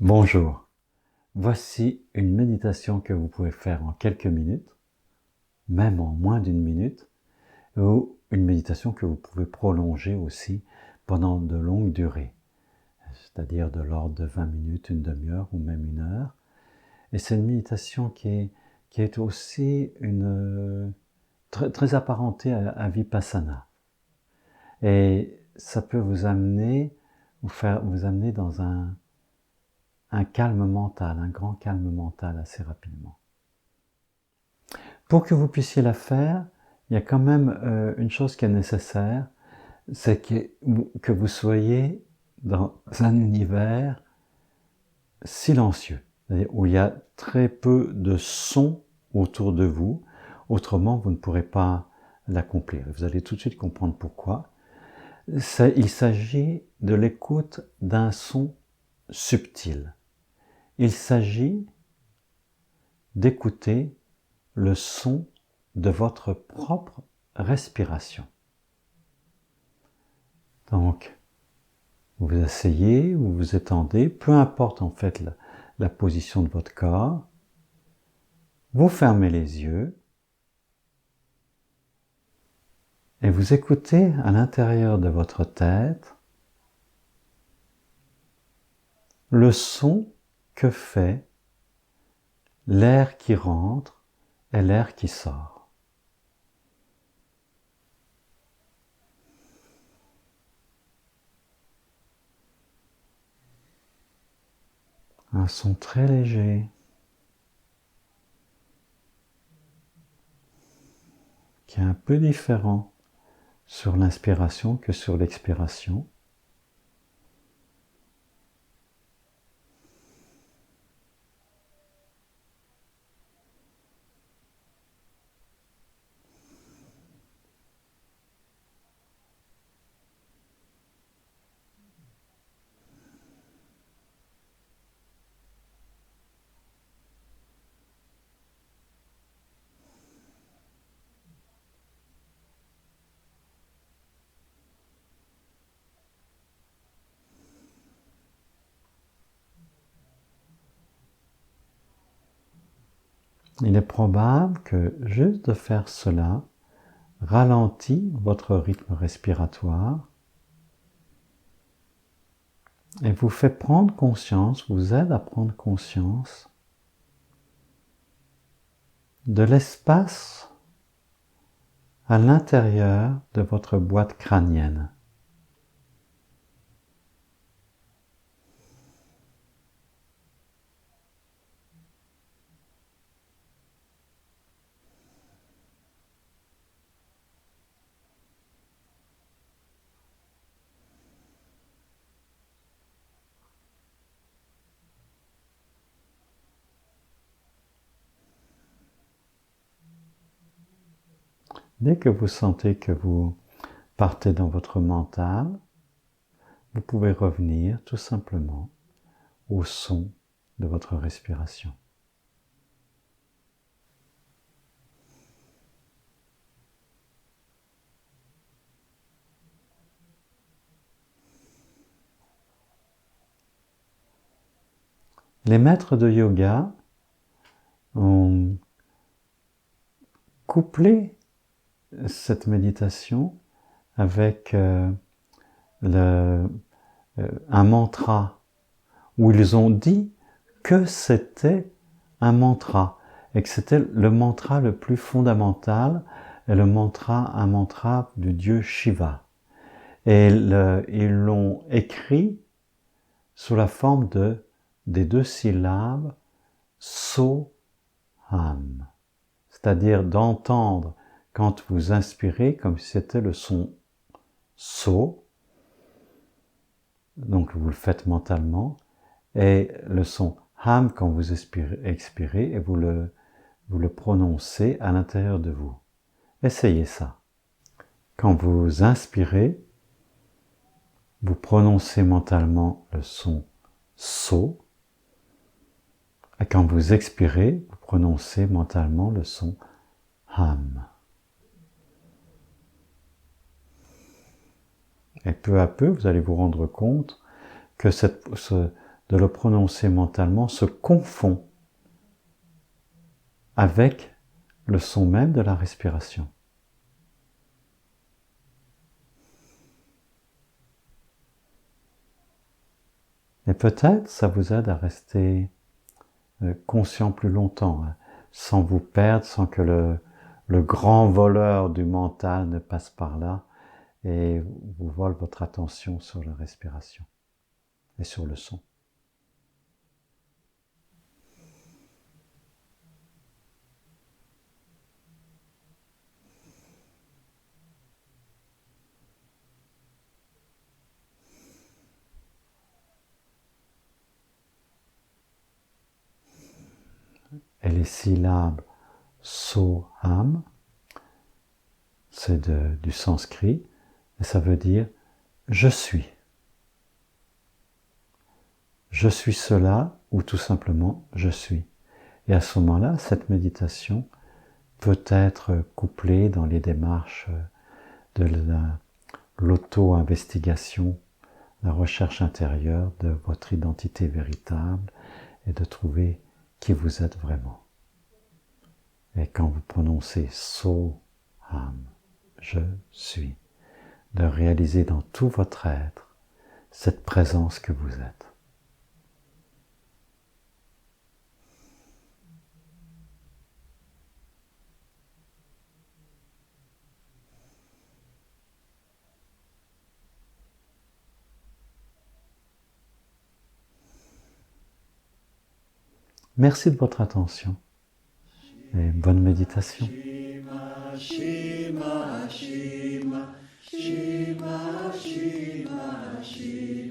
Bonjour, voici une méditation que vous pouvez faire en quelques minutes, même en moins d'une minute, ou une méditation que vous pouvez prolonger aussi pendant de longues durées, c'est-à-dire de l'ordre de 20 minutes, une demi-heure ou même une heure. Et c'est une méditation qui est aussi très apparentée à Vipassana. Et ça peut vous amener dans un calme mental, un grand calme mental assez rapidement. Pour que vous puissiez la faire, il y a quand même une chose qui est nécessaire, c'est que vous soyez dans un univers silencieux, c'est-à-dire où il y a très peu de sons autour de vous, autrement vous ne pourrez pas l'accomplir. Vous allez tout de suite comprendre pourquoi. Il s'agit de l'écoute d'un son subtil. Il s'agit d'écouter le son de votre propre respiration. Donc, vous vous asseyez, vous vous étendez, peu importe en fait la position de votre corps. Vous fermez les yeux et vous écoutez à l'intérieur de votre tête le son que fait l'air qui rentre et l'air qui sort. Un son très léger qui est un peu différent sur l'inspiration que sur l'expiration. Il est probable que juste de faire cela ralentit votre rythme respiratoire et vous fait prendre conscience, vous aide à prendre conscience de l'espace à l'intérieur de votre boîte crânienne. Dès que vous sentez que vous partez dans votre mental, vous pouvez revenir tout simplement au son de votre respiration. Les maîtres de yoga ont couplé cette méditation avec un mantra, où ils ont dit que c'était un mantra, et que c'était le mantra le plus fondamental, et un mantra du dieu Shiva. Et ils l'ont écrit sous la forme des deux syllabes So-Ham, c'est-à-dire d'entendre quand vous inspirez comme si c'était le son So, donc vous le faites mentalement, et le son Ham quand vous expirez et vous le prononcez à l'intérieur de vous. Essayez ça. Quand vous inspirez, vous prononcez mentalement le son So, et quand vous expirez, vous prononcez mentalement le son Ham. Et peu à peu, vous allez vous rendre compte que de le prononcer mentalement se confond avec le son même de la respiration. Et peut-être ça vous aide à rester conscient plus longtemps, hein, sans vous perdre, sans que le grand voleur du mental ne passe par là et vous vole votre attention sur la respiration et sur le son. Et les syllabes so-ham, c'est du sanskrit, et ça veut dire « je suis ». Je suis cela, ou tout simplement « je suis ». Et à ce moment-là, cette méditation peut être couplée dans les démarches de l'auto-investigation, la recherche intérieure de votre identité véritable et de trouver qui vous êtes vraiment. Et quand vous prononcez So-Ham, je suis, de réaliser dans tout votre être cette présence que vous êtes. Merci de votre attention et bonne méditation. Shima, Shima, Shima, Shima, Shima, Shima.